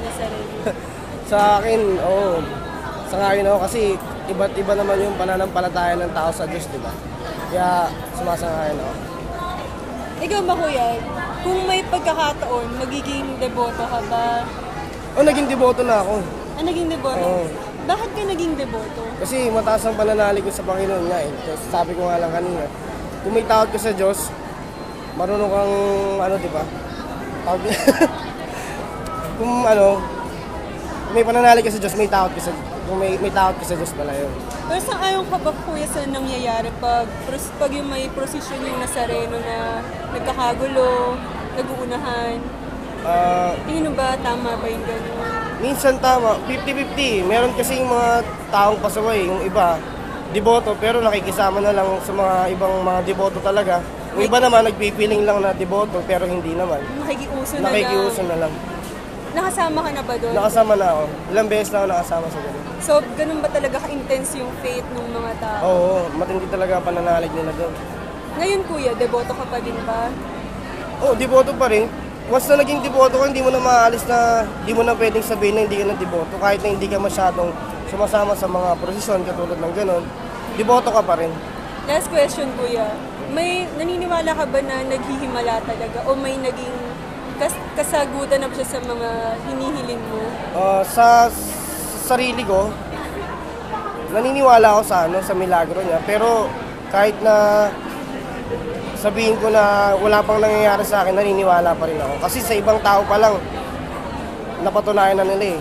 Nazareno? Sa akin, oo. Sangayon ako kasi iba't iba naman yung pananampalataya ng tao sa Diyos, di ba? Kaya sumasangayon ako. Ikaw ba, kuya, kung may pagkakataon, magiging deboto ka ba? Oh, naging deboto na ako. Ah, naging deboto? Oo. Bakit ka naging deboto? Kasi mataas ang pananalig ko sa Panginoon nga eh. Kasi sabi ko nga lang kanina, kung may takot ka sa Diyos, marunong kang, ano, di ba? Kung ano, may pananalig ka sa Diyos, may takot ka sa kung may takot ka sa Diyos pala yun. Pero sang-ayon ka ba, kuya, sa nangyayari pag yung may prosesyon yung Nazareno na nagkakagulo, nag-uunahan? Tingin mo ba tama ba yung gano'n? Minsan tama, 50-50. Meron kasi yung mga taong pasaway, yung iba, deboto, pero nakikisama na lang sa mga ibang mga deboto talaga. Yung iba naman, nagpipiling lang na deboto, pero hindi naman. Nakikiuso na lang. Nakikiuso na lang. Nakasama ka na ba doon? Nakasama na ako. Ilang beses na ako nakasama sa ganun. So, ganun ba talaga ka-intense yung faith ng mga tao? Oo, matindi talaga ang pananalig nila doon. Ngayon, kuya, deboto ka pa din ba? Oo, deboto pa rin. Once na naging deboto ka, hindi mo na maalis na, hindi mo na pwedeng sabihin na hindi ka na deboto. Kahit na hindi ka masyadong sumasama sa mga prosesyon katulad ng ganun, deboto ka pa rin. Last question, kuya. May naniniwala ka ba na naghihimala talaga o may naging kasagutan na ba siya sa mga hinihiling mo? Sa sarili ko, naniniwala ako sa sa milagro niya. Pero kahit na sabihin ko na wala pang nangyayari sa akin, naniniwala pa rin ako. Kasi sa ibang tao pa lang, napatunayan na nila eh.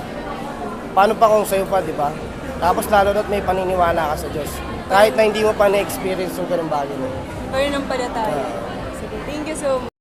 Paano pa kung sa'yo pa, di ba? Tapos lalo na't may paniniwala ka sa Diyos. Kahit na hindi mo pa na-experience yung ganung bagay mo. Pero nang pala tayo. Sige, thank you so much.